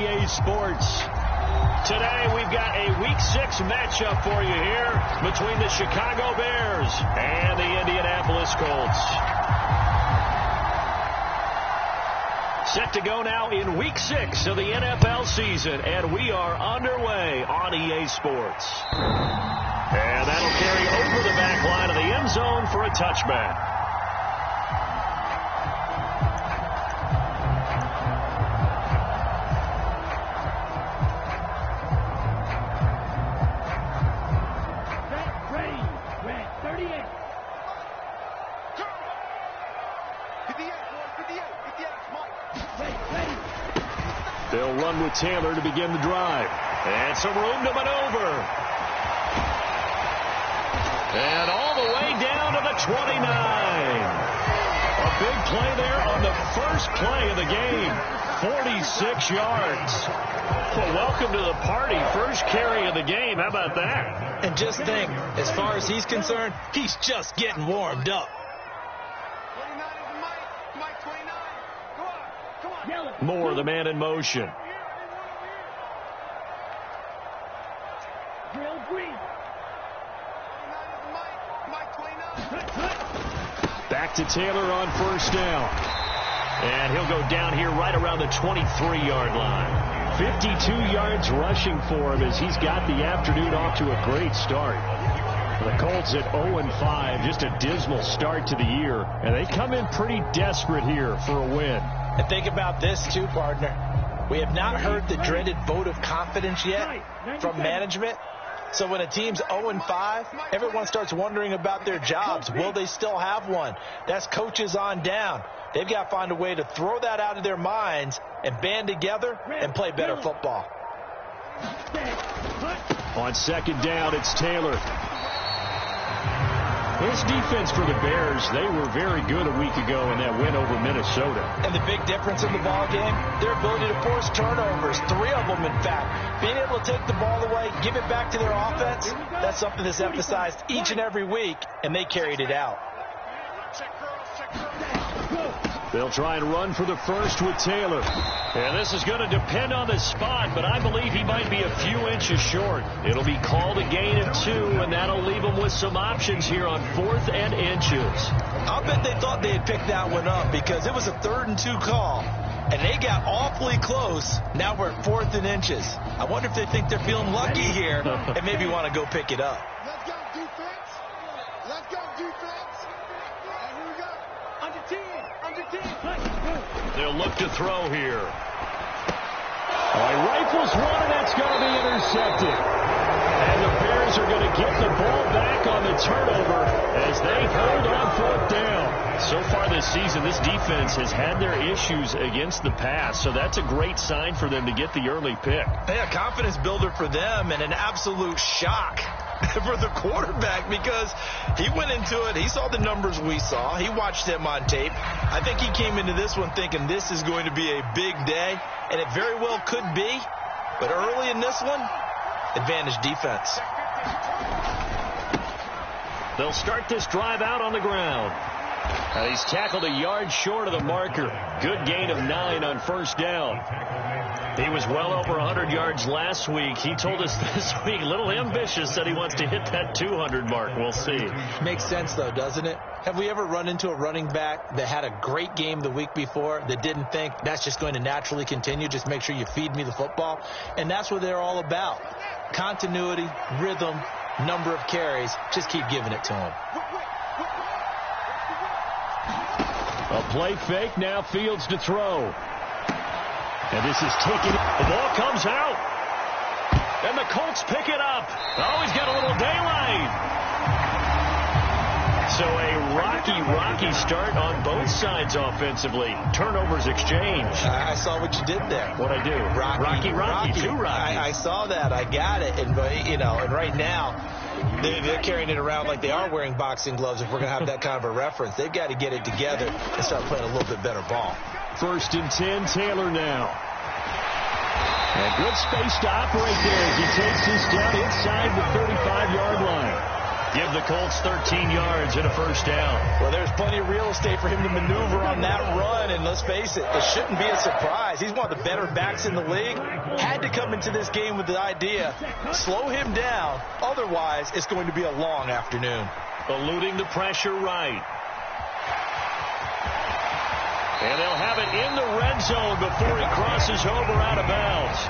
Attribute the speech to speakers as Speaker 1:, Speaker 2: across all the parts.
Speaker 1: EA Sports. Today we've got a Week 6 matchup for you here between the Chicago Bears and the Indianapolis Colts. Set to go now in Week 6 of the NFL season, and we are underway on EA Sports. And that'll carry over the back line of the end zone for a touchback. They'll run with Taylor to begin the drive. And some room to maneuver. And all the way down to the 29. A big play there on the first play of the game. 46 yards. Well, welcome to the party. First carry of the game. How about that?
Speaker 2: And just think, as far as he's concerned, he's just getting warmed up.
Speaker 1: Moore, the man in motion. Back to Taylor on first down. And he'll go down here right around the 23-yard line. 52 yards rushing for him as he's got the afternoon off to a great start. The Colts at 0-5, just a dismal start to the year. And they come in pretty desperate here for a win.
Speaker 2: And think about this, too, partner. We have not heard the dreaded vote of confidence yet from management. So when a team's 0-5, everyone starts wondering about their jobs. Will they still have one? That's coaches on down. They've got to find a way to throw that out of their minds and band together and play better football.
Speaker 1: On second down, it's Taylor. This defense for the Bears, they were very good a week ago in that win over Minnesota.
Speaker 2: And the big difference in the ball game, their ability to force turnovers, 3 of them in fact. Being able to take the ball away, give it back to their offense, that's something that's emphasized each and every week, and they carried it out.
Speaker 1: They'll try and run for the first with Taylor. And this is going to depend on the spot, but I believe he might be a few inches short. It'll be called a gain of 2, and that'll leave him with some options here on 4th and inches.
Speaker 2: I'll bet they thought they had picked that one up because it was a 3rd and 2 call, and they got awfully close. Now we're at 4th and inches. I wonder if they think they're feeling lucky here and maybe want to go pick it up.
Speaker 3: Let's go, defense. Let's go, defense. And here we go. Under 10. Under 10.
Speaker 1: They'll look to throw here. He rifles one, and that's going to be intercepted. And the Bears are going to get the ball back on the turnover as they hold on 4th down. So far this season, this defense has had their issues against the pass, so that's a great sign for them to get the early pick.
Speaker 2: Yeah, confidence builder for them and an absolute shock for the quarterback because he went into it. He saw the numbers we saw. He watched them on tape. I think he came into this one thinking this is going to be a big day, and it very well could be. But early in this one, advantage defense.
Speaker 1: They'll start this drive out on the ground. He's tackled a yard short of the marker. Good gain of 9 on first down. He was well over 100 yards last week. He told us this week, a little ambitious, that he wants to hit that 200 mark. We'll see.
Speaker 2: Makes sense, though, doesn't it? Have we ever run into a running back that had a great game the week before that didn't think that's just going to naturally continue? Just make sure you feed me the football. And that's what they're all about. Continuity, rhythm, number of carries. Just keep giving it to him.
Speaker 1: A play fake, now Fields to throw. And this is taken. The ball comes out. And the Colts pick it up. Oh, he's got a little daylight. So a rocky start on both sides offensively. Turnovers exchanged.
Speaker 2: I saw what you did there.
Speaker 1: What'd I do? Rocky. Too rocky.
Speaker 2: I saw that. I got it. And, and right now, they're carrying it around like they are wearing boxing gloves if we're going to have that kind of a reference. They've got to get it together and start playing a little bit better ball.
Speaker 1: 1st and 10, Taylor now. And good space to operate there as he takes this down inside the 35-yard line. Give the Colts 13 yards and a first down.
Speaker 2: Well, there's plenty of real estate for him to maneuver on that run, and let's face it, it shouldn't be a surprise. He's one of the better backs in the league. Had to come into this game with the idea, slow him down, otherwise it's going to be a long afternoon.
Speaker 1: Eluding the pressure right. And they'll have it in the red zone before he crosses over out of bounds.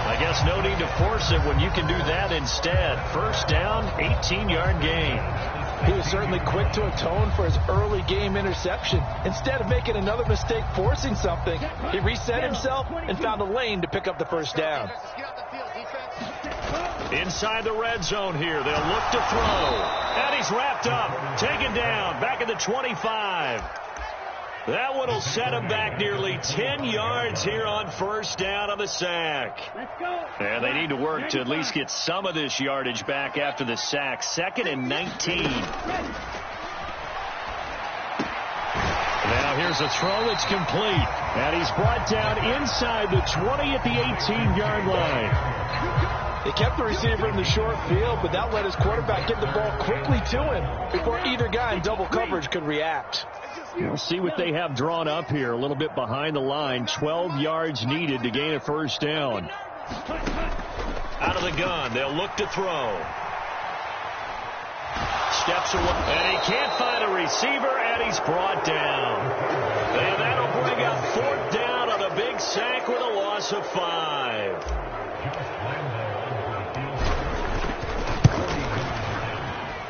Speaker 1: I guess no need to force it when you can do that instead. First down, 18-yard gain.
Speaker 2: He was certainly quick to atone for his early game interception. Instead of making another mistake forcing something, he reset himself and found a lane to pick up the first down.
Speaker 1: Inside the red zone here, they'll look to throw. And he's wrapped up, taken down, back at the 25. That one will set him back nearly 10 yards here on first down on the sack. And they need to work to at least get some of this yardage back after the sack. 2nd and 19. Now here's a throw that's complete. And he's brought down inside the 20 at the 18-yard line.
Speaker 2: They kept the receiver in the short field, but that let his quarterback get the ball quickly to him before either guy in double coverage could react.
Speaker 1: We'll see what they have drawn up here. A little bit behind the line. 12 yards needed to gain a first down. Out of the gun. They'll look to throw. Steps away. And he can't find a receiver, and he's brought down. And that'll bring up 4th down on a big sack with a loss of 5.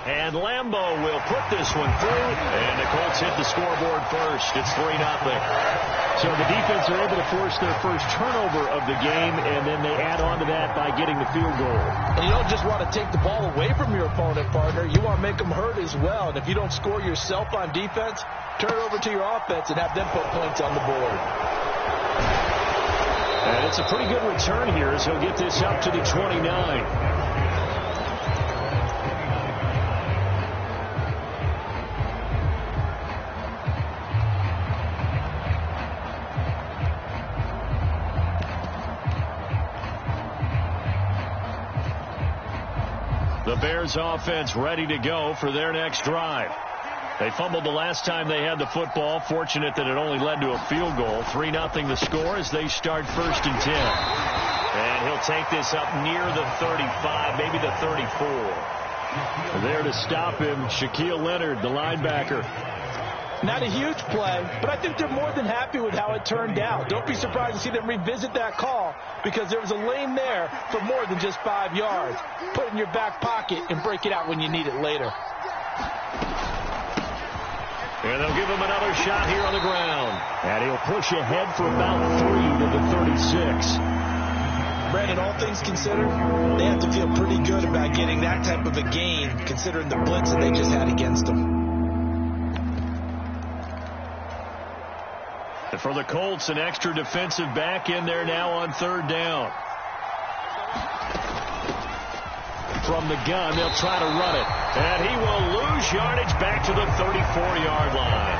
Speaker 1: And Lambeau will put this one through, and the Colts hit the scoreboard first. It's 3-0. So the defense are able to force their first turnover of the game, and then they add on to that by getting the field goal.
Speaker 2: And you don't just want to take the ball away from your opponent, partner. You want to make them hurt as well. And if you don't score yourself on defense, turn it over to your offense and have them put points on the board.
Speaker 1: And it's a pretty good return here as he'll get this up to the 29. The Bears offense ready to go for their next drive. They fumbled the last time they had the football. Fortunate that it only led to a field goal. 3-0 the score as they start 1st and 10. And he'll take this up near the 35, maybe the 34. There to stop him, Shaquille Leonard, the linebacker.
Speaker 2: Not a huge play, but I think they're more than happy with how it turned out. Don't be surprised to see them revisit that call because there was a lane there for more than just 5 yards. Put it in your back pocket and break it out when you need it later.
Speaker 1: And they'll give him another shot here on the ground. And he'll push ahead for about 3 to the 36.
Speaker 2: Brandon, all things considered, they have to feel pretty good about getting that type of a gain considering the blitz that they just had against them.
Speaker 1: For the Colts, an extra defensive back in there now on 3rd down. From the gun, they'll try to run it. And he will lose yardage back to the 34-yard line.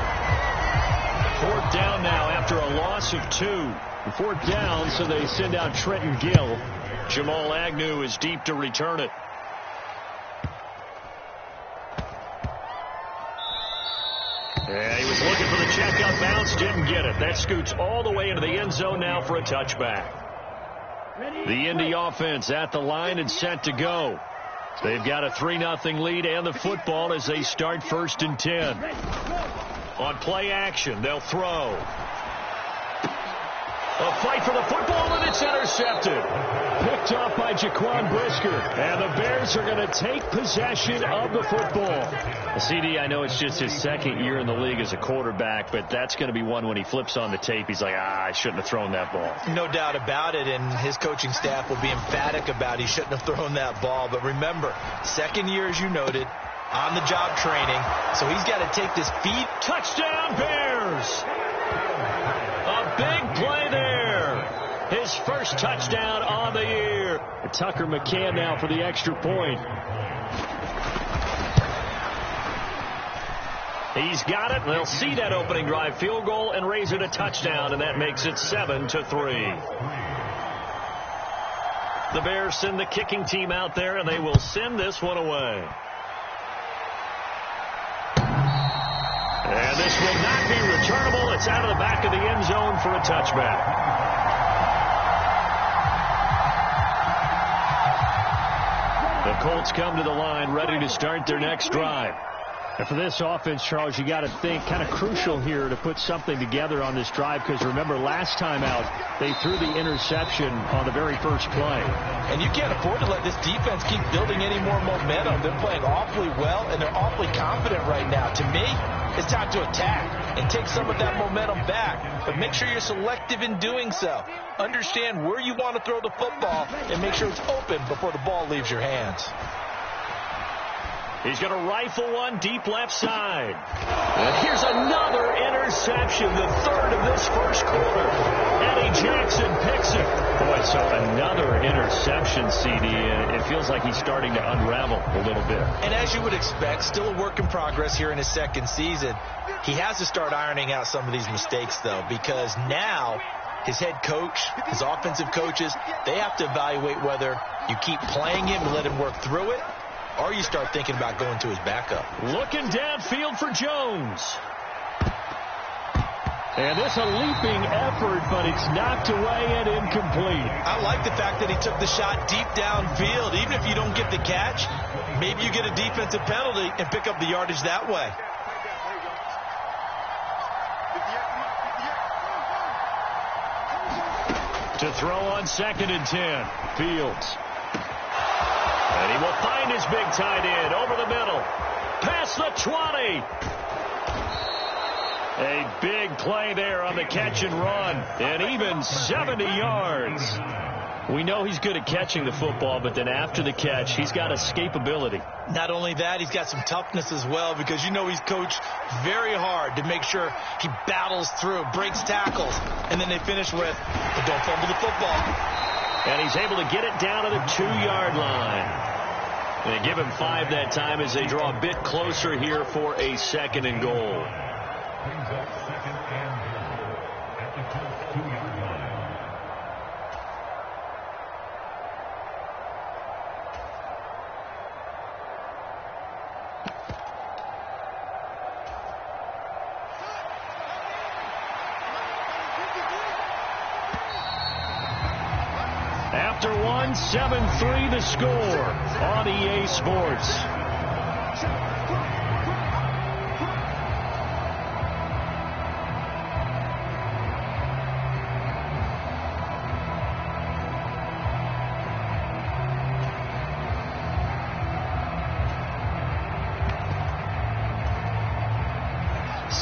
Speaker 1: 4th down now after a loss of 2. 4th down, so they send out Trenton Gill. Jamal Agnew is deep to return it. Yeah, he was looking for the check-up bounce, didn't get it. That scoots all the way into the end zone now for a touchback. The Indy offense at the line and set to go. They've got a 3-0 lead and the football as they start 1st and 10. On play action, they'll throw. A fight for the football, and it's intercepted. Picked off by Jaquan Brisker. And the Bears are going to take possession of the football. CD, I know it's just his 2nd year in the league as a quarterback, but that's going to be one when he flips on the tape. He's like, I shouldn't have thrown that ball.
Speaker 2: No doubt about it, and his coaching staff will be emphatic about he shouldn't have thrown that ball. But remember, 2nd year, as you noted, on-the-job training, so he's got to take this feed.
Speaker 1: Touchdown, Bears! A big play there. His first touchdown on the year. Tucker McCann now for the extra point. He's got it. They'll see that opening drive field goal and raise it a touchdown, and that makes it 7-3. The Bears send the kicking team out there, and they will send this one away. And this will not be returnable. It's out of the back of the end zone for a touchback. The Colts come to the line ready to start their next drive.
Speaker 4: And for this offense, Charles, you got to think kind of crucial here to put something together on this drive, because remember last time out they threw the interception on the very first play.
Speaker 2: And you can't afford to let this defense keep building any more momentum. They're playing awfully well, and they're awfully confident right now. To me, it's time to attack and take some of that momentum back. But make sure you're selective in doing so. Understand where you want to throw the football and make sure it's open before the ball leaves your hands.
Speaker 1: He's going to rifle one deep left side. And here's another interception, the third of this first quarter. Eddie Jackson picks it. Boy, so another interception, CD, and it feels like he's starting to unravel a little bit.
Speaker 2: And as you would expect, still a work in progress here in his second season. He has to start ironing out some of these mistakes, though, because now his head coach, his offensive coaches, they have to evaluate whether you keep playing him and let him work through it, or you start thinking about going to his backup.
Speaker 1: Looking downfield for Jones. And this a leaping effort, but it's knocked away and incomplete.
Speaker 2: I like the fact that he took the shot deep downfield. Even if you don't get the catch, maybe you get a defensive penalty and pick up the yardage that way.
Speaker 1: To throw on 2nd and 10, Fields. And he will find his big tight end over the middle. Past the 20. A big play there on the catch and run. And even 70 yards. We know he's good at catching the football, but then after the catch, he's got escapability.
Speaker 2: Not only that, he's got some toughness as well, because you know he's coached very hard to make sure he battles through, breaks tackles, and then they finish with, but don't fumble the football.
Speaker 1: And he's able to get it down to the 2-yard line. They give him 5 that time as they draw a bit closer here for a 2nd and goal.
Speaker 5: Brings up 2nd and goal at the Colts 2-yard line.
Speaker 1: After one, 7-3 the score on EA Sports.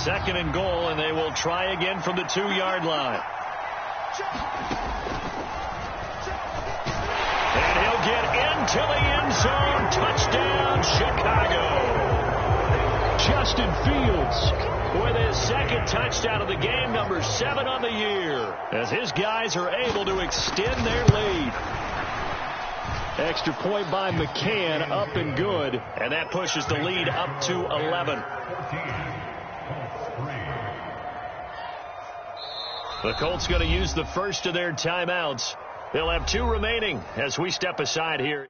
Speaker 1: Second and goal, and they will try again from the 2-yard line. And he'll get into the end zone. Touchdown, Chicago. Justin Fields with his 2nd touchdown of the game, number 7 on the year, as his guys are able to extend their lead. Extra point by McCann, up and good, and that pushes the lead up to 11. The Colts going to use the first of their timeouts. They'll have 2 remaining as we step aside here.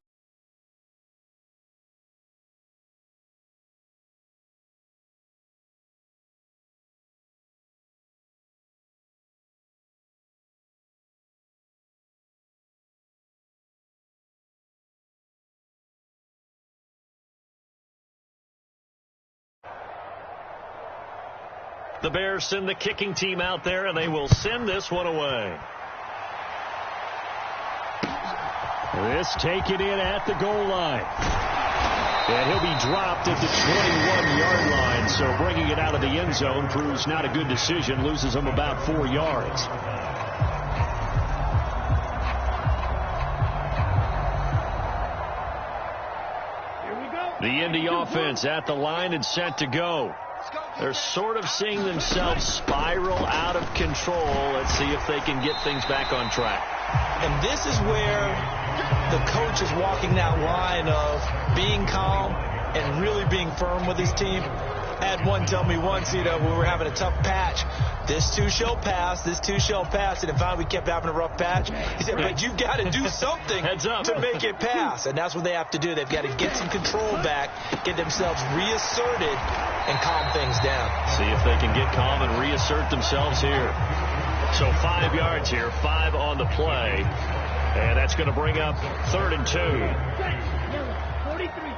Speaker 1: The Bears send the kicking team out there, and they will send this one away. This taken in at the goal line. And he'll be dropped at the 21-yard line, so bringing it out of the end zone proves not a good decision, loses him about 4 yards. The Indy offense at the line and set to go. They're sort of seeing themselves spiral out of control. Let's see if they can get things back on track.
Speaker 2: And this is where the coach is walking that line of being calm and really being firm with his team. Had one tell me once, when we were having a tough patch, this too shall pass, this too shall pass. And if finally we kept having a rough patch, he said, but you've got to do something to make it pass. And that's what they have to do. They've got to get some control back, get themselves reasserted, and calm things down.
Speaker 4: See if they can get calm and reassert themselves here. So 5 yards here, 5 on the play. And that's going to bring up 3rd and 2.
Speaker 3: 43.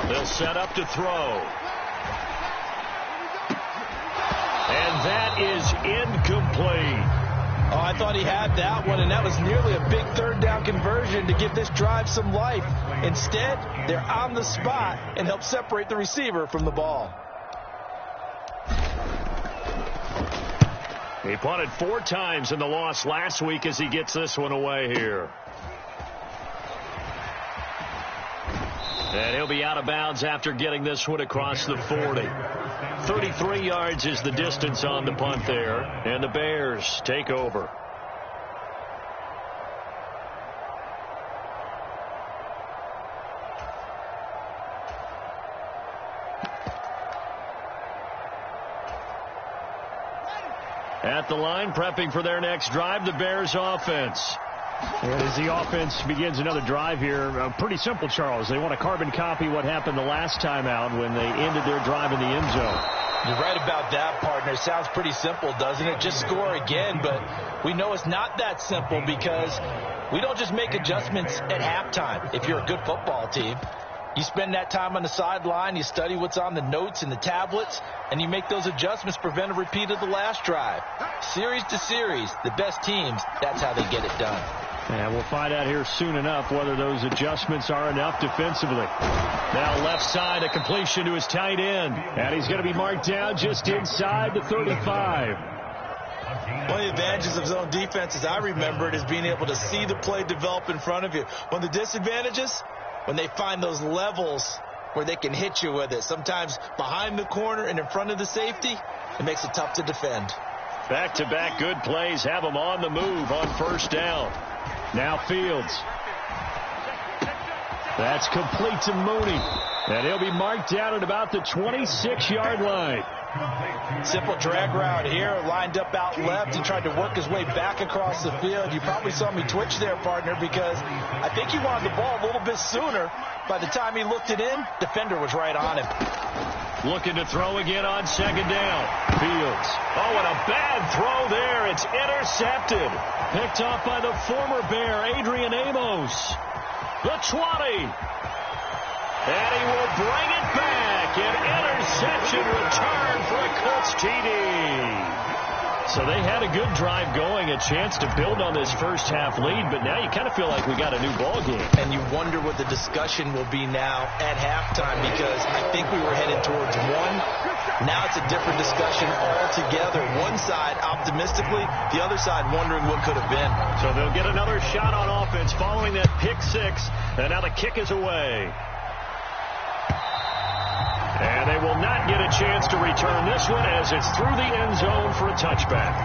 Speaker 4: They'll set up to throw. And that is incomplete.
Speaker 2: Oh, I thought he had that one, and that was nearly a big 3rd down conversion to give this drive some life. Instead, they're on the spot and help separate the receiver from the ball.
Speaker 4: He punted 4 times in the loss last week as he gets this one away here. And he'll be out of bounds after getting this one across the 40. 33 yards is the distance on the punt there. And the Bears take over. At the line, prepping for their next drive, the Bears offense. And as the offense begins another drive here, pretty simple, Charles. They want to carbon copy what happened the last time out when they ended their drive in the end zone.
Speaker 2: You're right about that, partner. It sounds pretty simple, doesn't it? Just score again, but we know it's not that simple because we don't just make adjustments at halftime. If you're a good football team, you spend that time on the sideline, you study what's on the notes and the tablets, and you make those adjustments, prevent a repeat of the last drive. Series to series, the best teams, that's how they get it done.
Speaker 4: And we'll find out here soon enough whether those adjustments are enough defensively. Now left side, a completion to his tight end. And he's going to be marked down just inside the 35.
Speaker 2: One of the advantages of zone defense, as I remember it, is being able to see the play develop in front of you. One of the disadvantages, when they find those levels where they can hit you with it, sometimes behind the corner and in front of the safety, it makes it tough to defend.
Speaker 4: Back-to-back good plays have them on the move on 1st down. Now Fields. That's complete to Mooney. And he'll be marked down at about the 26-yard line.
Speaker 2: Simple drag route here, lined up out left. He tried to work his way back across the field. You probably saw me twitch there, partner, because I think he wanted the ball a little bit sooner. By the time he looked it in, defender was right on him.
Speaker 4: Looking to throw again on 2nd down. Fields. Oh, and a bad throw there. It's intercepted. Picked off by the former Bear, Adrian Amos. The 20. And he will bring it back. An interception return for a Colts TD. So they had a good drive going, a chance to build on this first half lead, but now you kind of feel like we got a new ball game.
Speaker 2: And you wonder what the discussion will be now at halftime, because I think we were headed towards one. Now it's a different discussion altogether. One side optimistically, the other side wondering what could have been.
Speaker 4: So they'll get another shot on offense following that pick 6, and now the kick is away. And they will not get a chance to return this one as it's through the end zone for a touchback.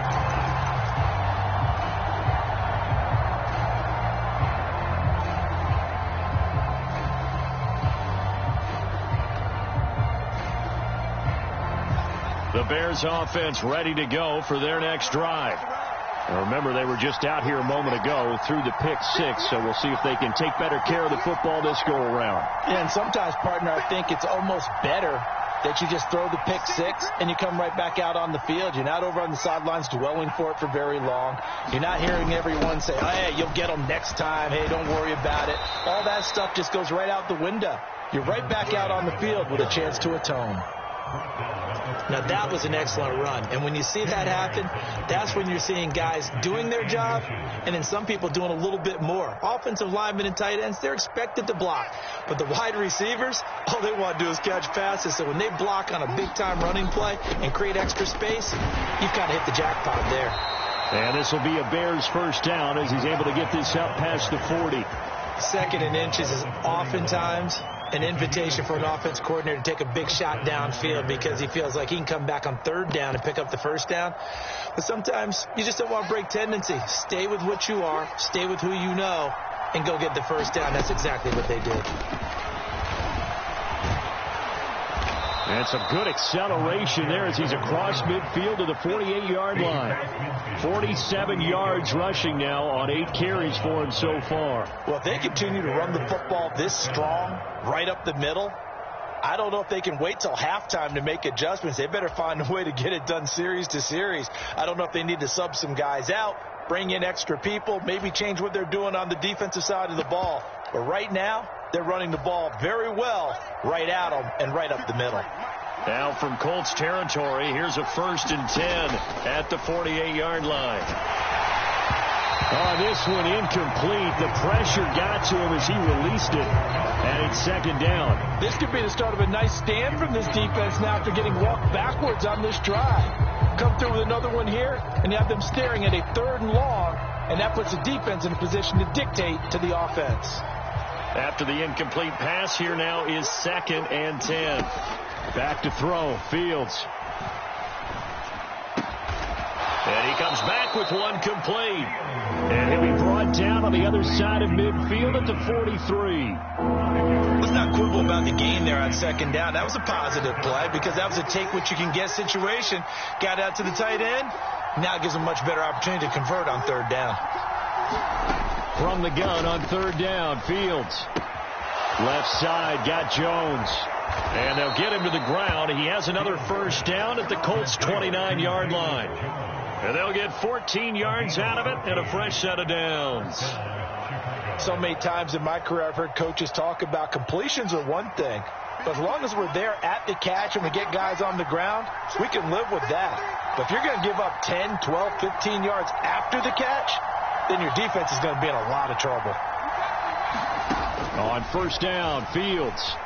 Speaker 4: The Bears offense ready to go for their next drive. Now remember, they were just out here a moment ago through the pick 6, so we'll see if they can take better care of the football this go-around.
Speaker 2: Yeah, and sometimes, partner, I think it's almost better that you just throw the pick 6 and you come right back out on the field. You're not over on the sidelines dwelling for it for very long. You're not hearing everyone say, oh, hey, you'll get them next time. Hey, don't worry about it. All that stuff just goes right out the window. You're right back out on the field with a chance to atone. Now, that was an excellent run. And when you see that happen, that's when you're seeing guys doing their job and then some people doing a little bit more. Offensive linemen and tight ends, they're expected to block. But the wide receivers, all they want to do is catch passes. So when they block on a big-time running play and create extra space, you've kind of hit the jackpot there.
Speaker 4: And this will be a Bears first down as he's able to get this up past the 40.
Speaker 2: 2nd and inches is oftentimes an invitation for an offense coordinator to take a big shot downfield because he feels like he can come back on 3rd down and pick up the 1st down. But sometimes you just don't want to break tendency. Stay with what you are, stay with who you know, and go get the 1st down. That's exactly what they did.
Speaker 1: And some good acceleration there as he's across midfield to the 48-yard line. 47 yards rushing now on 8 carries for him so far.
Speaker 2: Well, if they continue to run the football this strong, right up the middle, I don't know if they can wait till halftime to make adjustments. They better find a way to get it done series to series. I don't know if they need to sub some guys out, bring in extra people, maybe change what they're doing on the defensive side of the ball. But right now, they're running the ball very well right at them and right up the middle.
Speaker 1: Now from Colts territory, here's a 1st and 10 at the 48-yard line. Oh, this one incomplete. The pressure got to him as he released it, and it's 2nd down.
Speaker 2: This could be the start of a nice stand from this defense now after getting walked backwards on this drive. Come through with another one here, and you have them staring at a 3rd and long, and that puts the defense in a position to dictate to the offense.
Speaker 1: After the incomplete pass, here now is 2nd and 10. Back to throw, Fields. And he comes back with one complete. And he'll be brought down on the other side of midfield at the 43.
Speaker 2: Let's not quibble about the gain there on 2nd down. That was a positive play because that was a take-what-you-can-get situation. Got out to the tight end. Now it gives them a much better opportunity to convert on 3rd down.
Speaker 1: From the gun on 3rd down, Fields. Left side, got Jones. And they'll get him to the ground. He has another 1st down at the Colts' 29-yard line. And they'll get 14 yards out of it and a fresh set of downs.
Speaker 2: So many times in my career I've heard coaches talk about completions are one thing. But as long as we're there at the catch and we get guys on the ground, we can live with that. But if you're going to give up 10, 12, 15 yards after the catch, then your defense is going to be in a lot of trouble.
Speaker 1: On 1st down, Fields.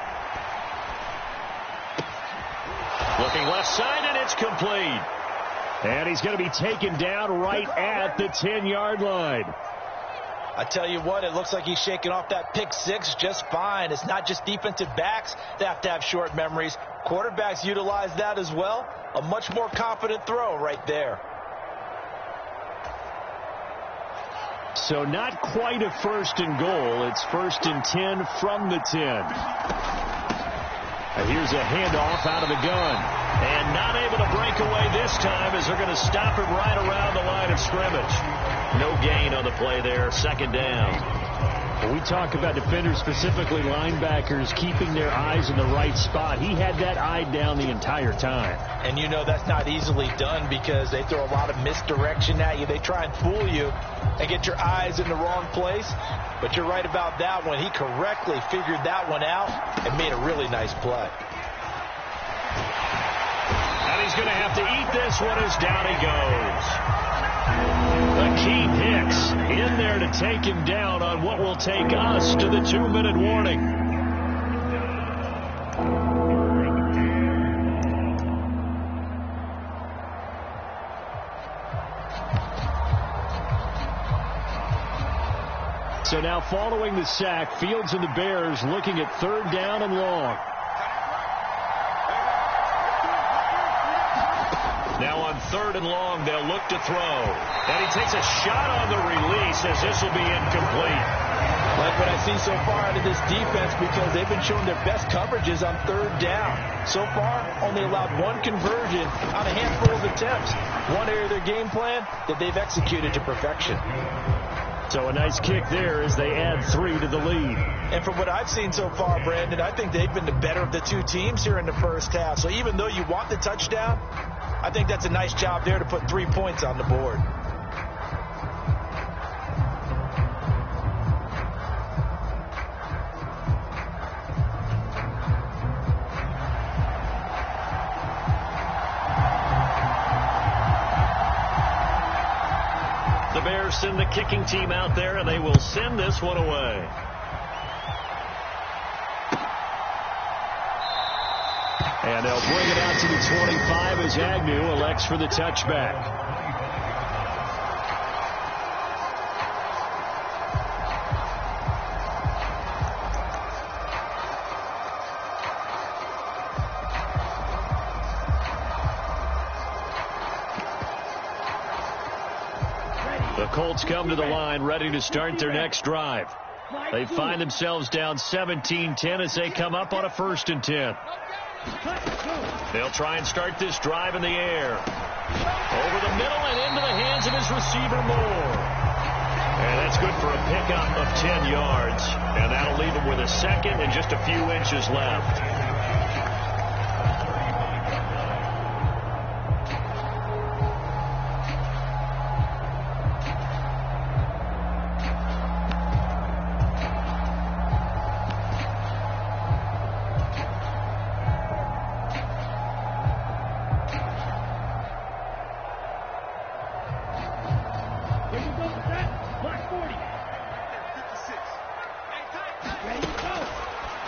Speaker 1: Looking left side, and it's complete. And he's going to be taken down right at the 10-yard line.
Speaker 2: I tell you what, it looks like he's shaking off that pick 6 just fine. It's not just defensive backs that have to have short memories. Quarterbacks utilize that as well. A much more confident throw right there.
Speaker 1: So not quite a 1st and goal. It's 1st and 10 from the 10. And here's a handoff out of the gun. And not able to break away this time as they're going to stop him right around the line of scrimmage. No gain on the play there. 2nd down. When we talk about defenders, specifically linebackers, keeping their eyes in the right spot, he had that eye down the entire time.
Speaker 2: And you know that's not easily done because they throw a lot of misdirection at you. They try and fool you and get your eyes in the wrong place. But you're right about that one. He correctly figured that one out and made a really nice play.
Speaker 1: And he's going to have to eat this one as down he goes. Akeem Hicks in there to take him down on what will take us to the 2-minute warning. So now following the sack, Fields and the Bears looking at 3rd down and long. Now on 3rd and long, they'll look to throw. And he takes a shot on the release as this will be incomplete.
Speaker 2: Like what I've seen so far out of this defense because they've been showing their best coverages on 3rd down. So far, only allowed 1 conversion on a handful of attempts. One area of their game plan that they've executed to perfection.
Speaker 1: So a nice kick there as they add 3 to the lead.
Speaker 2: And from what I've seen so far, Brandon, I think they've been the better of the two teams here in the first half. So even though you want the touchdown, I think that's a nice job there to put 3 points on the board.
Speaker 1: The Bears send the kicking team out there, and they will send this one away. And they'll bring it out to the 25 as Agnew elects for the touchback. The Colts come to the line ready to start their next drive. They find themselves down 17-10 as they come up on a 1st and 10.
Speaker 4: They'll try and start this drive in the air. Over the middle and into the hands of his receiver, Moore. And that's good for a pickup of 10 yards. And that'll leave him with a second and just a few inches left.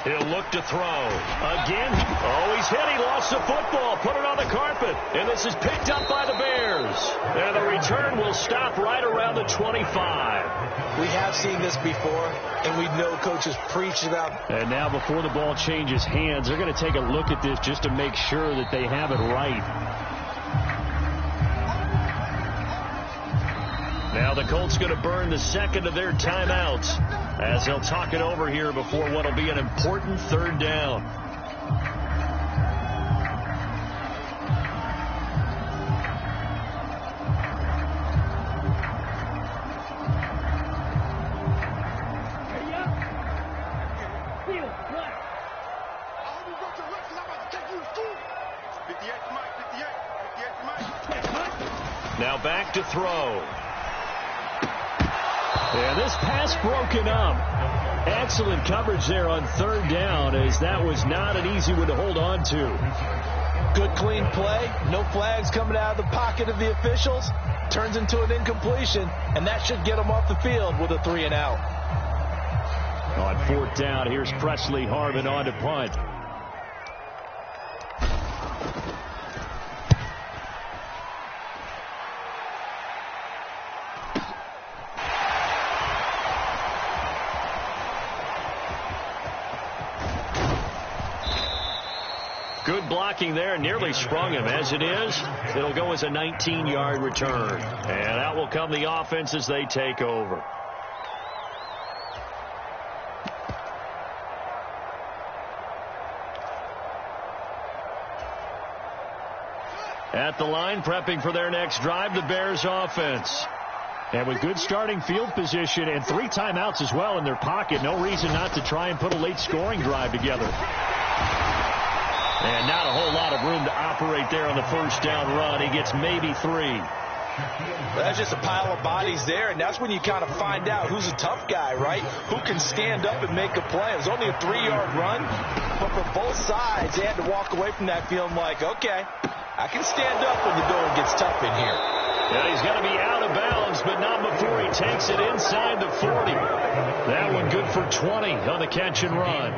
Speaker 4: He'll look to throw. Again. Oh, he's hit. He lost the football. Put it on the carpet. And this is picked up by the Bears. And the return will stop right around the 25.
Speaker 2: We have seen this before, and we know coaches preach about.
Speaker 1: And now before the ball changes hands, they're going to take a look at this just to make sure that they have it right.
Speaker 4: Now the Colts going to burn the second of their timeouts as they'll talk it over here before what will be an important third down. Now back to throw.
Speaker 1: And this pass broken up. Excellent coverage there on third down, as that was not an easy one to hold on to.
Speaker 2: Good clean play. No flags coming out of the pocket of the officials. Turns into an incompletion, and that should get them off the field with a 3-and-out.
Speaker 1: On fourth down, here's Presley Harvin on to punt.
Speaker 4: Good blocking there. Nearly sprung him. As it is, it'll go as a 19-yard return. And that will come the offense as they take over. At the line, prepping for their next drive, the Bears offense.
Speaker 1: And with good starting field position and 3 timeouts as well in their pocket, no reason not to try and put a late scoring drive together.
Speaker 4: And not a whole lot of room to operate there on the first down run. He gets maybe 3.
Speaker 2: That's just a pile of bodies there, and that's when you kind of find out who's a tough guy, right? Who can stand up and make a play. It was only a 3-yard run, but for both sides, they had to walk away from that feeling like, okay, I can stand up when the going gets tough in here.
Speaker 4: Yeah, he's going to be out of bounds, but not before he takes it inside the 40. That one good for 20 on the catch and run.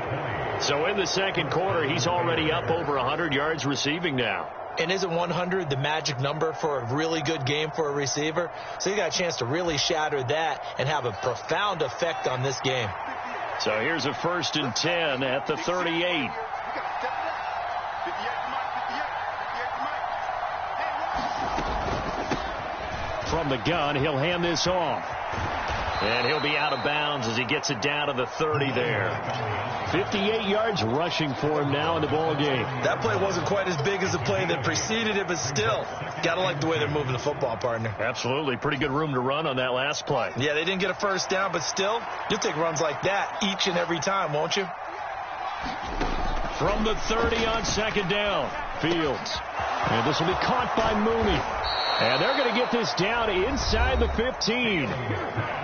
Speaker 4: So in the second quarter, he's already up over 100 yards receiving now.
Speaker 2: And isn't 100 the magic number for a really good game for a receiver? So you got a chance to really shatter that and have a profound effect on this game.
Speaker 4: So here's a 1st and 10 at the 38.
Speaker 1: From the gun, he'll hand this off.
Speaker 4: And he'll be out of bounds as he gets it down to the 30 there.
Speaker 1: 58 yards rushing for him now in the ball game.
Speaker 2: That play wasn't quite as big as the play that preceded it, but still, got to like the way they're moving the football, partner.
Speaker 4: Absolutely. Pretty good room to run on that last play.
Speaker 2: Yeah, they didn't get a first down, but still, you'll take runs like that each and every time, won't you?
Speaker 1: From the 30 on second down, Fields. And this will be caught by Mooney. And they're going to get this down inside the 15.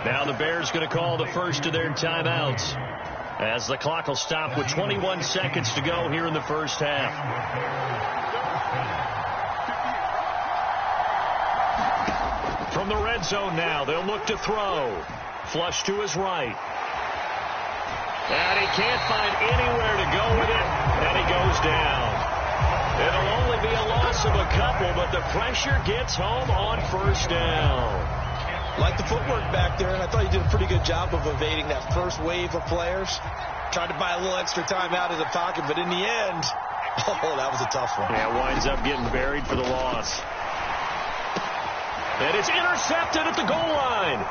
Speaker 4: Now the Bears going to call the first of their timeouts as the clock will stop with 21 seconds to go here in the first half. From the red zone now, they'll look to throw. Flush to his right. And he can't find anywhere to go with it, and he goes down. It'll only be a loss of a couple, but the pressure gets home on first down.
Speaker 2: Like the footwork back there, and I thought he did a pretty good job of evading that first wave of players. Tried to buy a little extra time out of the pocket, but in the end, oh, that was a tough one.
Speaker 4: Yeah, winds up getting buried for the loss. And it's intercepted at the goal line.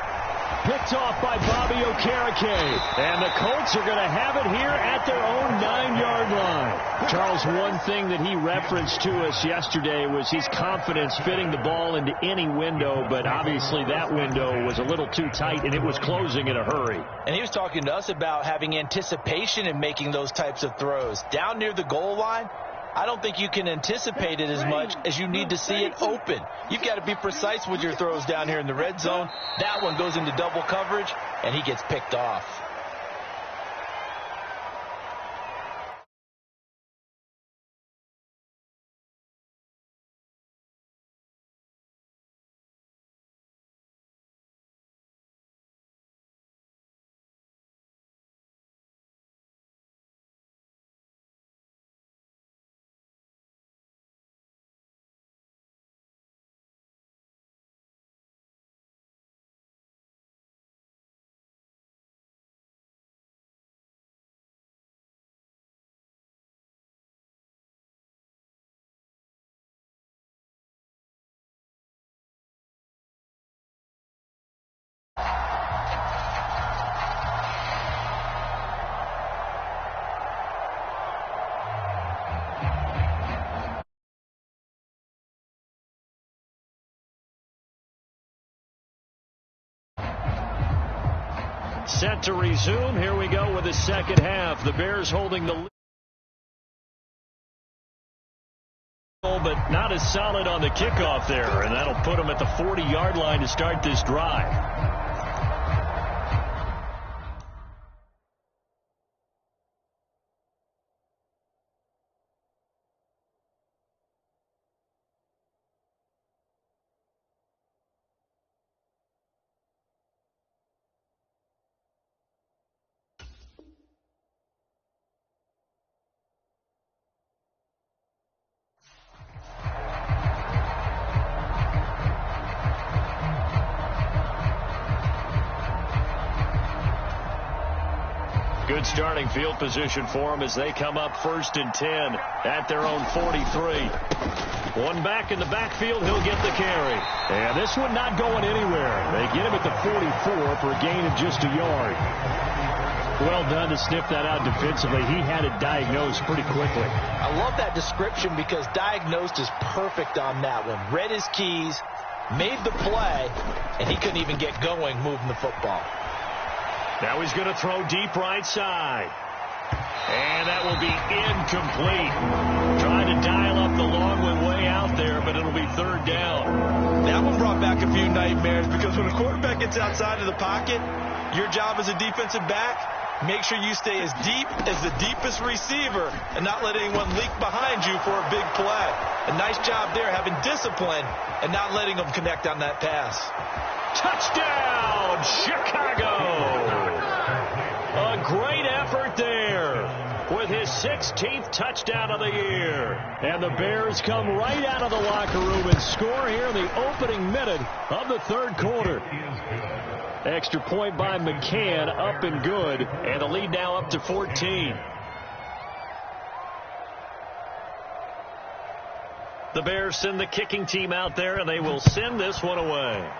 Speaker 1: Picked off by Bobby Okereke. And the Colts are going to have it here at their own 9-yard line. Charles, one thing that he referenced to us yesterday was his confidence fitting the ball into any window, but obviously that window was a little too tight, and it was closing in a hurry.
Speaker 2: And he was talking to us about having anticipation in making those types of throws. Down near the goal line, I don't think you can anticipate it as much as you need to see it open. You've got to be precise with your throws down here in the red zone. That one goes into double coverage, and he gets picked off.
Speaker 1: Set to resume. Here we go with the second half. The Bears holding the lead, but not as solid on the kickoff there, and that'll put them at the 40-yard line to start this drive. Good starting field position for them as they come up 1st and 10 at their own 43. One back in the backfield, he'll get the carry. And this one not going anywhere. They get him at the 44 for a gain of just a yard. Well done to sniff that out defensively. He had it diagnosed pretty quickly.
Speaker 2: I love that description because diagnosed is perfect on that one. Read his keys, made the play, and he couldn't even get going moving the football.
Speaker 1: Now he's going to throw deep right side. And that will be incomplete. Trying to dial up the long one way out there, but it'll be 3rd down.
Speaker 2: That one brought back a few nightmares because when a quarterback gets outside of the pocket, your job as a defensive back, make sure you stay as deep as the deepest receiver and not let anyone leak behind you for a big play. A nice job there having discipline and not letting them connect on that pass.
Speaker 1: Touchdown, Chicago! A great effort there with his 16th touchdown of the year. And the Bears come right out of the locker room and score here in the opening minute of the 3rd quarter. Extra point by McCann, up and good, and the lead now up to 14. The Bears send the kicking team out there, and they will send this one away.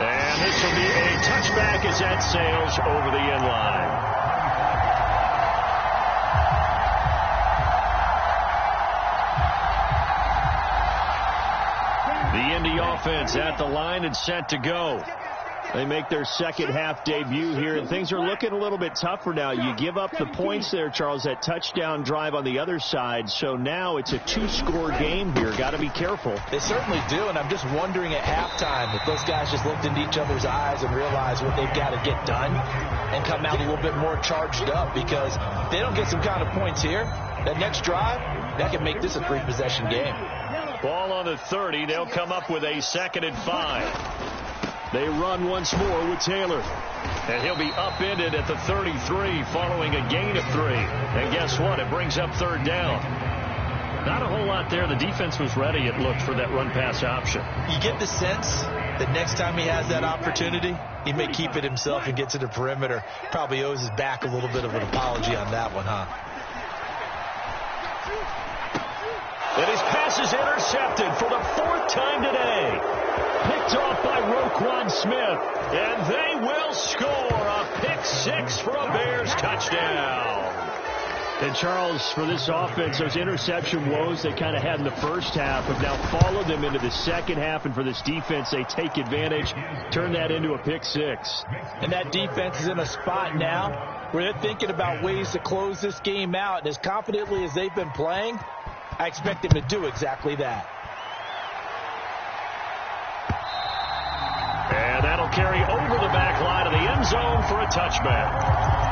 Speaker 1: And this will be a touchback as that sails over the end line. The Indy offense at the line and set to go. They make their second half debut here, and things are looking a little bit tougher now. You give up the points there, Charles, that touchdown drive on the other side. So now it's a 2-score game here. Got to be careful.
Speaker 2: They certainly do, and I'm just wondering at halftime if those guys just looked into each other's eyes and realized what they've got to get done and come out a little bit more charged up, because if they don't get some kind of points here, that next drive, that can make this a 3-possession game.
Speaker 1: Ball on the 30. They'll come up with a 2nd and 5. They run once more with Taylor. And he'll be upended at the 33 following a gain of 3. And guess what? It brings up 3rd down. Not a whole lot there. The defense was ready, it looked, for that run-pass option.
Speaker 2: You get the sense that next time he has that opportunity, he may keep it himself and get to the perimeter. Probably owes his back a little bit of an apology on that one, huh?
Speaker 1: And his pass is intercepted for the 4th time today.
Speaker 4: Smith, and they will score a pick six for a Bears touchdown.
Speaker 1: And Charles, for this offense, those interception woes they kind of had in the first half have now followed them into the second half. And for this defense, they take advantage, turn that into a pick six.
Speaker 2: And that defense is in a spot now where they're thinking about ways to close this game out. And as confidently as they've been playing, I expect them to do exactly that.
Speaker 4: And that'll carry over the back line of the end zone for a touchback.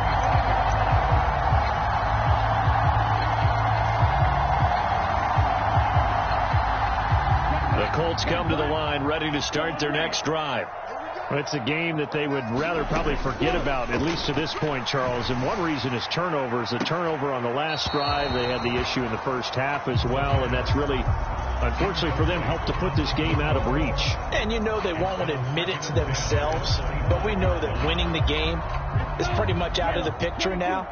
Speaker 4: The Colts come to the line ready to start their next drive.
Speaker 1: Well, it's a game that they would rather probably forget about, at least to this point, Charles. And one reason is turnovers. A turnover on the last drive. They had the issue in the first half as well, and that's really, unfortunately for them, helped to put this game out of reach.
Speaker 2: And you know they won't admit it to themselves, but we know that winning the game is pretty much out of the picture now.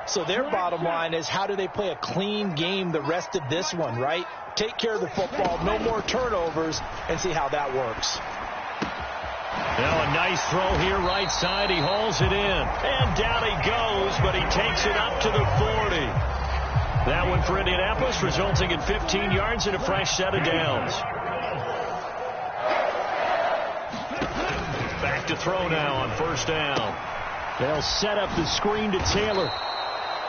Speaker 2: So their bottom line is, how do they play a clean game the rest of this one, right? Take care of the football, no more turnovers, and see how that works.
Speaker 4: Now a nice throw here right side. He hauls it in. And down he goes, but he takes it up to the 40. That one for Indianapolis, resulting in 15 yards and a fresh set of downs. Back to throw now on first down.
Speaker 1: They'll set up the screen to Taylor.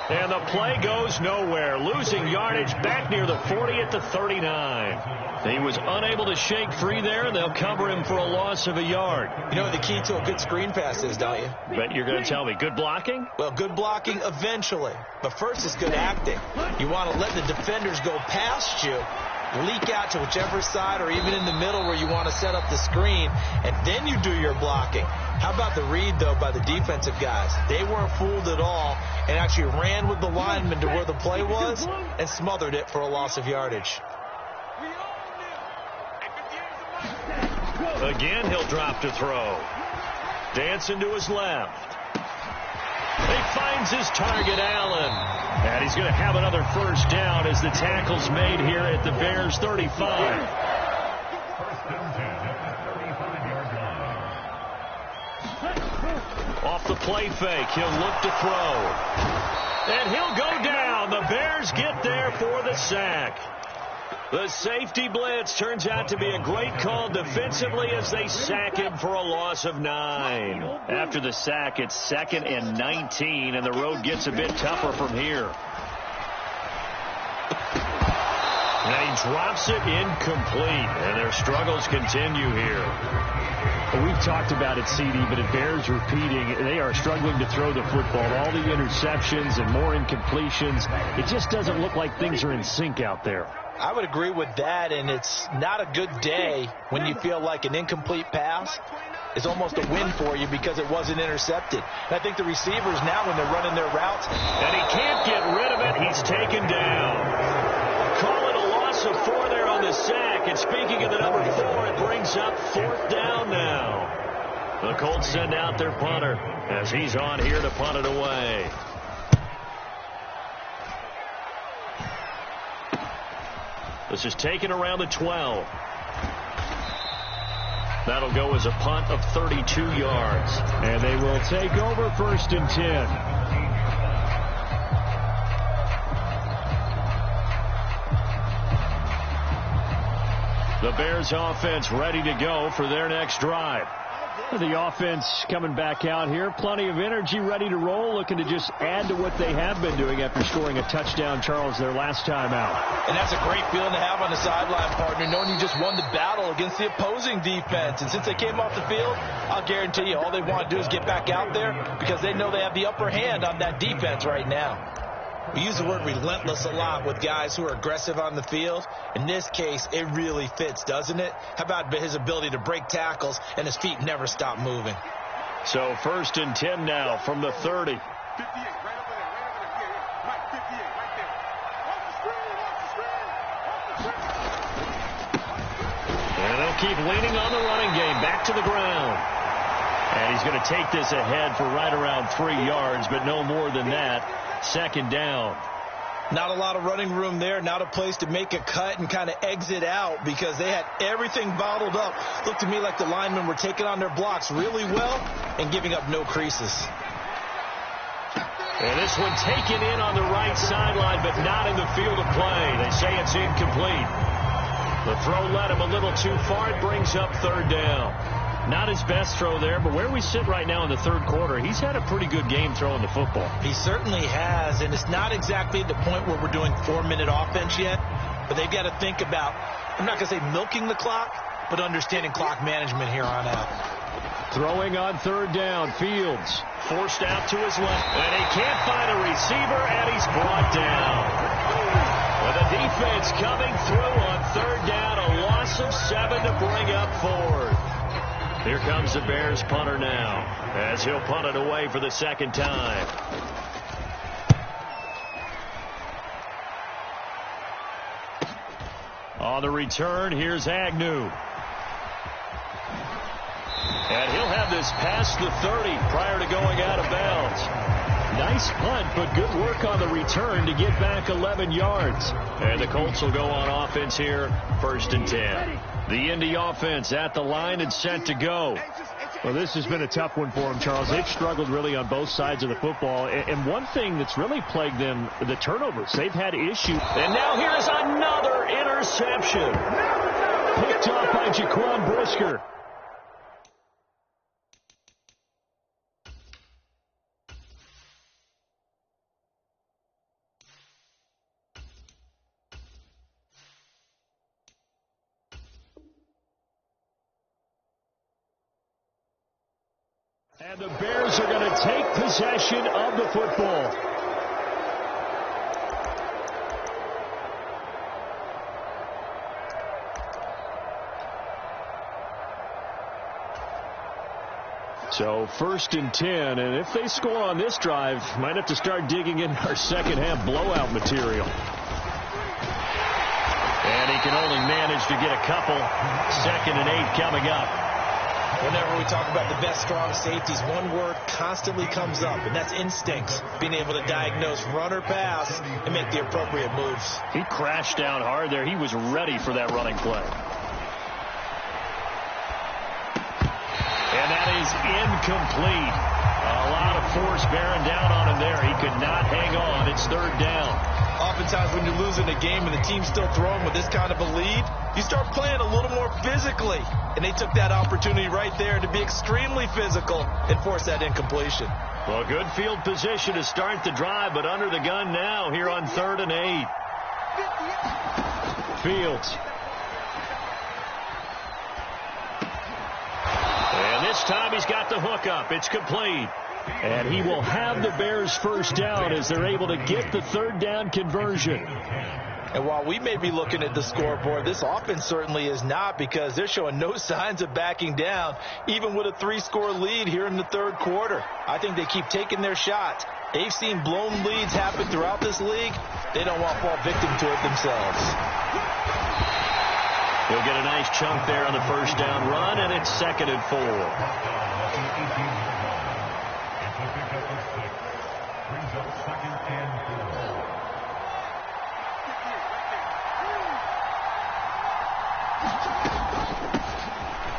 Speaker 4: And the play goes nowhere, losing yardage back near the 40 at the 39. He was unable to shake free there, and they'll cover him for a loss of a yard.
Speaker 2: You know what the key to a good screen pass is, don't you?
Speaker 4: Bet you're going to tell me. Good blocking?
Speaker 2: Well, good blocking eventually. But first is good acting. You want to let the defenders go past you, leak out to whichever side or even in the middle where you want to set up the screen, and then you do your blocking. How about the read, though, by the defensive guys? They weren't fooled at all and actually ran with the lineman to where the play was and smothered it for a loss of yardage.
Speaker 4: Again, he'll drop to throw. Dancing to his left. He finds his target, Allen. And he's going to have another first down as the tackle's made here at the Bears' 35. Off the play fake, he'll look to throw. And he'll go down. The Bears get there for the sack. The safety blitz turns out to be a great call defensively as they sack him for a loss of 9. After the sack, it's 2nd and 19, and the road gets a bit tougher from here. And he drops it incomplete, and their struggles continue here.
Speaker 1: Well, we've talked about it, CD, but it bears repeating. They are struggling to throw the football. All the interceptions and more incompletions. It just doesn't look like things are in sync out there.
Speaker 2: I would agree with that, and it's not a good day when you feel like an incomplete pass is almost a win for you because it wasn't intercepted. And I think the receivers now, when they're running their routes,
Speaker 4: and he can't get rid of it, he's taken down. Call it a loss of 4 there on the sack, and speaking of the number 4, it brings up 4th down now. The Colts send out their punter as he's on here to punt it away. This is taken around the 12. That'll go as a punt of 32 yards.
Speaker 1: And they will take over 1st and 10.
Speaker 4: The Bears offense ready to go for their next drive.
Speaker 1: The offense coming back out here. Plenty of energy, ready to roll, looking to just add to what they have been doing after scoring a touchdown, Charles, their last time out.
Speaker 2: And that's a great feeling to have on the sideline, partner, knowing you just won the battle against the opposing defense. And since they came off the field, I'll guarantee you all they want to do is get back out there because they know they have the upper hand on that defense right now. We use the word relentless a lot with guys who are aggressive on the field. In this case, it really fits, doesn't it? How about his ability to break tackles and his feet never stop moving?
Speaker 4: So 1st and 10 now from the 30.
Speaker 3: 58, right over there, right 58, right there. Off the screen.
Speaker 4: And they'll keep leaning on the running game. Back to the ground. And he's going to take this ahead for right around 3 yards, but no more than that. 2nd down.
Speaker 2: Not a lot of running room there, not a place to make a cut and kind of exit out because they had everything bottled up. Looked to me like the linemen were taking on their blocks really well and giving up no creases.
Speaker 4: And this one taken in on the right sideline, but not in the field of play. They say it's incomplete. The throw led him a little too far. It brings up third down. Not his best throw there, but where we sit right now in the third quarter, he's had a pretty good game throwing the football.
Speaker 2: He certainly has, and it's not exactly the point where we're doing 4-minute offense yet, but they've got to think about, I'm not going to say milking the clock, but understanding clock management here on out.
Speaker 4: Throwing on third down, Fields forced out to his left, and he can't find a receiver, and he's brought down. With the defense coming through on third down, a loss of 7 to bring up fourth. Here comes the Bears punter now, as he'll punt it away for the second time. On the return, here's Agnew. And he'll have this past the 30 prior to going out of bounds. Nice punt, but good work on the return to get back 11 yards. And the Colts will go on offense here, 1st and 10. The Indy offense at the line and set to go.
Speaker 1: Well, this has been a tough one for them, Charles. They've struggled really on both sides of the football. And one thing that's really plagued them, the turnovers. They've had issues.
Speaker 4: And now here's another interception.
Speaker 1: Picked off by Jaquan Brisker. And the Bears are going to take possession of the football. So 1st and 10, and if they score on this drive, might have to start digging in our second half blowout material.
Speaker 4: And he can only manage to get a couple. 2nd and 8 coming up.
Speaker 2: Whenever we talk about the best strong safeties, one word constantly comes up, and that's instincts. Being able to diagnose run or pass and make the appropriate moves.
Speaker 4: He crashed down hard there. He was ready for that running play. And that is incomplete. A lot of force bearing down on him there. He could not hang on. It's 3rd down.
Speaker 2: Oftentimes when you're losing a game and the team's still throwing with this kind of a lead, you start playing a little more physically. And they took that opportunity right there to be extremely physical and force that incompletion.
Speaker 4: Well, good field position to start the drive, but under the gun now here on 3rd and 8.
Speaker 1: Fields.
Speaker 4: And this time he's got the hook up. It's complete.
Speaker 1: And he will have the Bears' first down as they're able to get the 3rd down conversion.
Speaker 2: And while we may be looking at the scoreboard, this offense certainly is not, because they're showing no signs of backing down, even with a 3-score lead here in the 3rd quarter. I think they keep taking their shots. They've seen blown leads happen throughout this league. They don't want to fall victim to it themselves.
Speaker 4: He'll get a nice chunk there on the 1st down run, and it's 2nd and 4.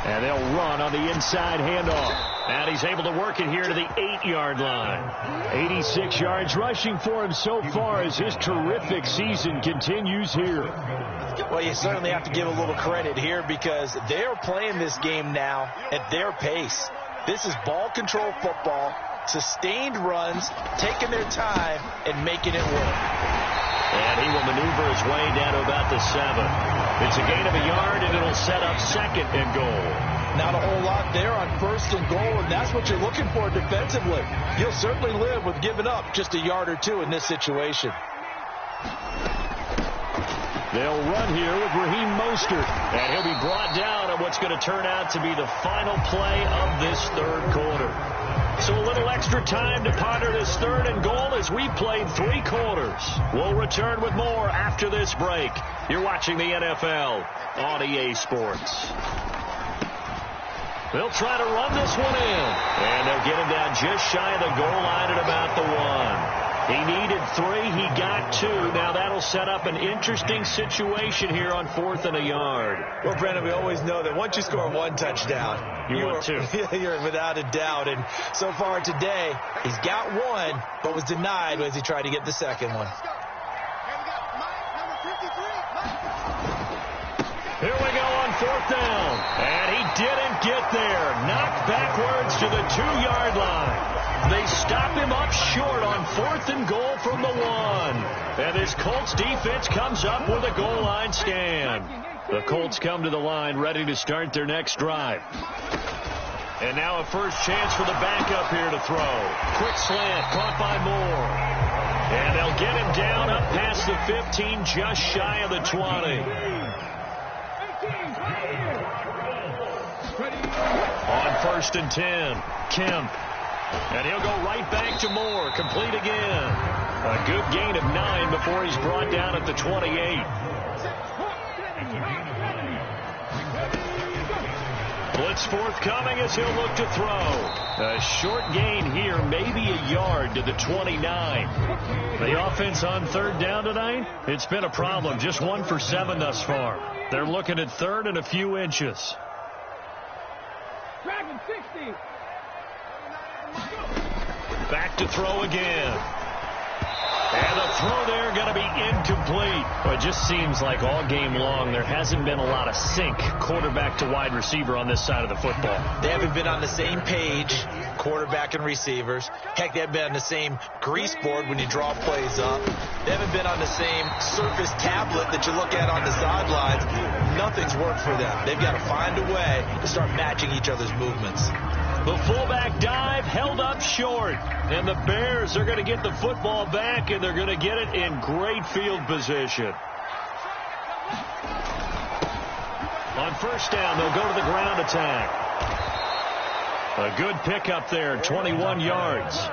Speaker 1: And they'll run on the inside handoff.
Speaker 4: And he's able to work it here to the 8-yard line.
Speaker 1: 86 yards rushing for him so far as his terrific season continues here.
Speaker 2: Well, you certainly have to give a little credit here because they're playing this game now at their pace. This is ball control football, sustained runs, taking their time, and making it work.
Speaker 4: And he will maneuver his way down to about the 7. It's a gain of a yard, and it'll set up 2nd and goal.
Speaker 2: Not a whole lot there on 1st and goal, and that's what you're looking for defensively. You'll certainly live with giving up just a yard or 2 in this situation.
Speaker 1: They'll run here with Raheem Mostert.
Speaker 4: And he'll be brought down on what's going to turn out to be the final play of this 3rd quarter. So a little extra time to ponder this 3rd and goal as we played 3 quarters. We'll return with more after this break. You're watching the NFL on EA Sports. They'll try to run this one in. And they'll get him down just shy of the goal line at about the 1. He needed 3. He got 2. Now that'll set up an interesting situation here on 4th and a yard.
Speaker 2: Well, Brandon, we always know that once you score 1 touchdown,
Speaker 4: you're 2.
Speaker 2: You're without a doubt. And so far today, he's got 1, but was denied as he tried to get the second one.
Speaker 4: Here we go on 4th down. And he didn't get there. Knocked backwards to the 2-yard line. They stop him up short on 4th and goal from the 1. And this Colts defense comes up with a goal line stand. The Colts come to the line ready to start their next drive. And now a first chance for the backup here to throw. Quick slant caught by Moore. And they'll get him down up past the 15, just shy of the 20. On 1st and 10, Kemp. And he'll go right back to Moore. Complete again. A good gain of 9 before he's brought down at the 28. Blitz forthcoming as he'll look to throw. A short gain here, maybe a yard to the 29. The offense on 3rd down tonight, it's been a problem. Just 1 for 7 thus far. They're looking at 3rd and a few inches.
Speaker 3: Dragon 60.
Speaker 4: Back to throw again. And the throw there going to be incomplete. Well, it just seems like all game long there hasn't been a lot of sync quarterback to wide receiver on this side of the football.
Speaker 2: They haven't been on the same page, quarterback and receivers. Heck, they haven't been on the same grease board when you draw plays up. They haven't been on the same surface tablet that you look at on the sidelines. Nothing's worked for them. They've got to find a way to start matching each other's movements.
Speaker 4: The fullback dive held up short. And the Bears are going to get the football back, and they're going to get it in great field position. On 1st down, they'll go to the ground attack. A good pickup there, 21 yards.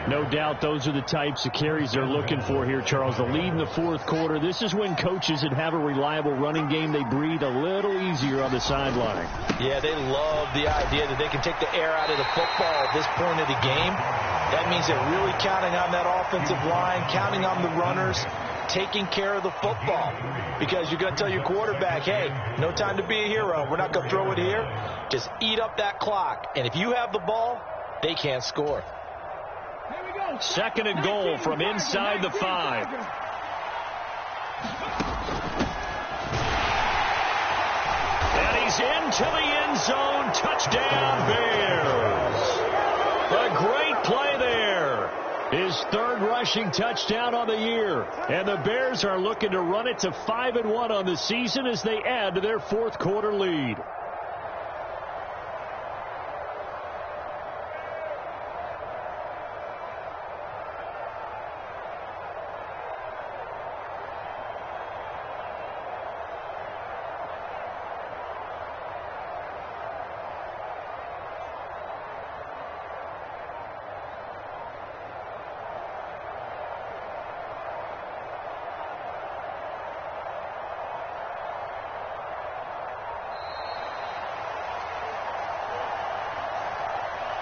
Speaker 4: No doubt those are the types of carries they're looking for here, Charles. The lead in the 4th quarter. This is when coaches that have a reliable running game, they breathe a little easier on the sideline.
Speaker 2: Yeah, they love the idea that they can take the air out of the football at this point of the game. That means they're really counting on that offensive line, counting on the runners, taking care of the football. Because you're going to tell your quarterback, hey, no time to be a hero. We're not going to throw it here. Just eat up that clock. And if you have the ball, they can't score.
Speaker 4: 2nd and goal from inside the 5. And he's into the end zone. Touchdown, Bears. A great play there. His 3rd rushing touchdown on the year. And the Bears are looking to run it to 5-1 on the season as they add to their 4th quarter lead.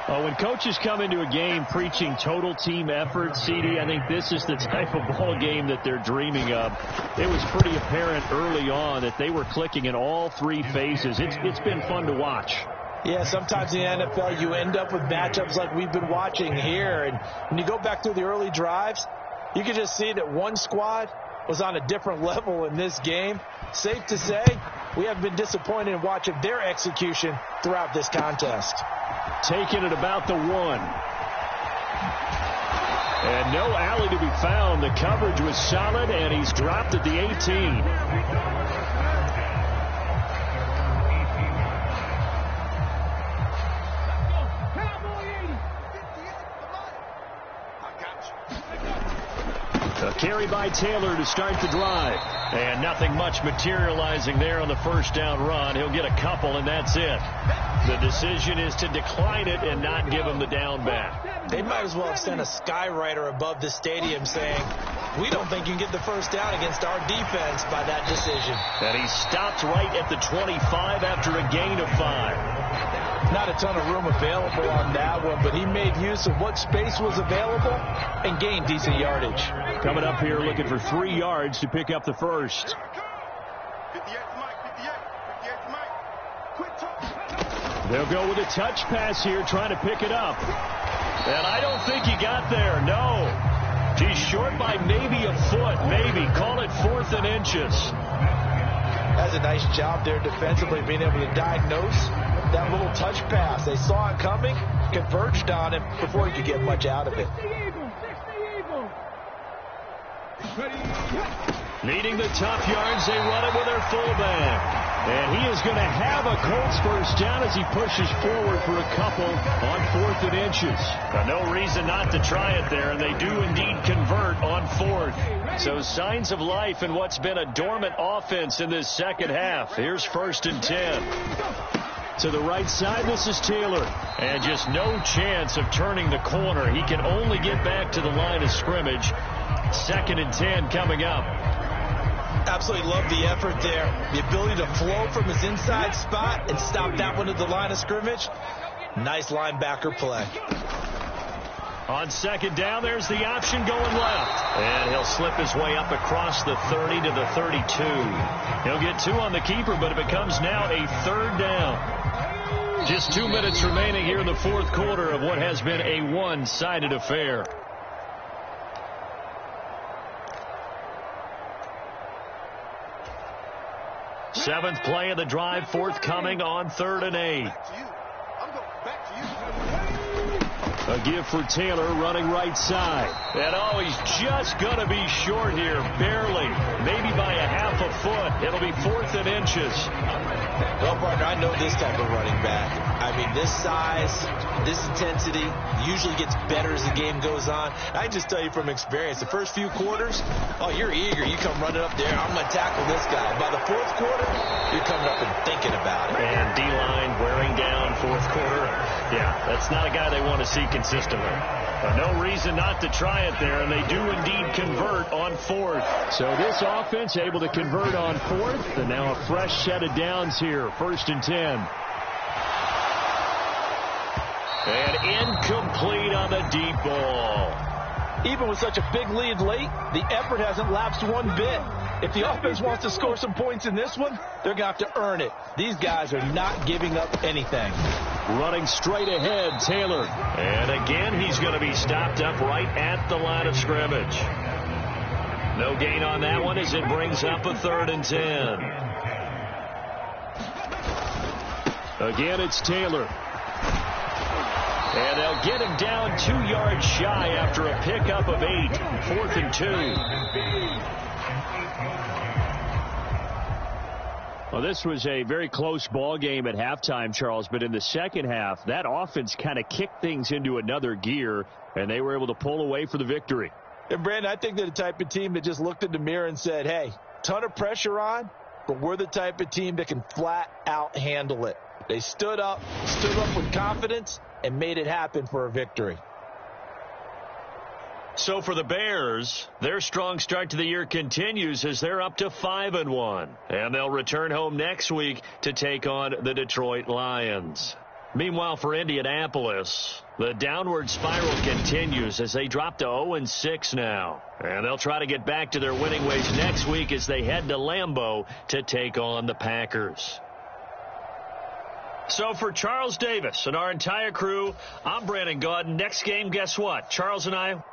Speaker 4: When coaches come into a game preaching total team effort, CD, I think this is the type of ball game that they're dreaming of. It was pretty apparent early on that they were clicking in all 3 phases. It's been fun to watch.
Speaker 2: Yeah, sometimes in the NFL you end up with matchups like we've been watching here. And when you go back through the early drives, you can just see that one squad was on a different level in this game. Safe to say, we have been disappointed in watching their execution throughout this contest.
Speaker 4: Taking it about the 1. And no alley to be found. The coverage was solid, and he's dropped at the 18. A carry by Taylor to start the drive. And nothing much materializing there on the 1st down run. He'll get a couple, and that's it. The decision is to decline it and not give him the down back.
Speaker 2: They might as well have sent a skywriter above the stadium saying, We don't think you can get the first down against our defense by that decision.
Speaker 4: And he stopped right at the 25 after a gain of 5.
Speaker 2: Not a ton of room available on that one, but he made use of what space was available and gained decent yardage.
Speaker 4: Coming up here looking for 3 yards to pick up the first. They'll go with a touch pass here, trying to pick it up. And I don't think he got there, no. He's short by maybe a foot, maybe. Call it 4th and inches.
Speaker 2: That's a nice job there defensively, being able to diagnose that little touch pass. They saw it coming, converged on him before he could get much out of it.
Speaker 4: Needing the tough yards, they run it with their fullback. And he is going to have a Colts first down as he pushes forward for a couple on 4th and inches. No reason not to try it there, and they do indeed convert on 4th. So signs of life in what's been a dormant offense in this second half. Here's 1st and 10. To the right side, this is Taylor. And just no chance of turning the corner. He can only get back to the line of scrimmage. 2nd and 10 coming up.
Speaker 2: Absolutely love the effort there. The ability to flow from his inside spot and stop that one at the line of scrimmage. Nice linebacker play.
Speaker 4: On 2nd down, there's the option going left. And he'll slip his way up across the 30 to the 32. He'll get 2 on the keeper, but it becomes now a 3rd down. Just 2 minutes remaining here in the 4th quarter of what has been a one-sided affair. Seventh play of the drive, forthcoming on 3rd and 8. A give for Taylor running right side. And he's just going to be short here, barely. Maybe by a half a foot. It'll be 4th and inches.
Speaker 2: Well, partner, I know this type of running back. I mean, this size, this intensity usually gets better as the game goes on. I can just tell you from experience, the first few quarters, you're eager. You come running up there, I'm going to tackle this guy. By the 4th quarter, you're coming up and thinking about it.
Speaker 4: And D-line wearing down 4th quarter. Yeah, that's not a guy they want to see consistently. No reason not to try it there, and they do indeed convert on 4th. So this offense able to convert on 4th, and now a fresh set of downs here, 1st and 10. And incomplete on the deep ball.
Speaker 2: Even with such a big lead late, the effort hasn't lapsed one bit. If the offense wants to score some points in this one, they're going to have to earn it. These guys are not giving up anything.
Speaker 4: Running straight ahead, Taylor. And again, he's going to be stopped up right at the line of scrimmage. No gain on that one as it brings up a 3rd and 10. Again, it's Taylor. And they'll get him down 2 yards shy after a pickup of 8. 4th and 2. Well, this was a very close ball game at halftime, Charles, but in the second half, that offense kind of kicked things into another gear, and they were able to pull away for the victory.
Speaker 2: And, Brandon, I think they're the type of team that just looked in the mirror and said, hey, ton of pressure on, but we're the type of team that can flat out handle it. They stood up with confidence, and made it happen for a victory.
Speaker 4: So for the Bears, their strong start to the year continues as they're up to 5-1. And they'll return home next week to take on the Detroit Lions. Meanwhile, for Indianapolis, the downward spiral continues as they drop to 0-6 now. And they'll try to get back to their winning ways next week as they head to Lambeau to take on the Packers. So for Charles Davis and our entire crew, I'm Brandon Gaudin. Next game, guess what? Charles and I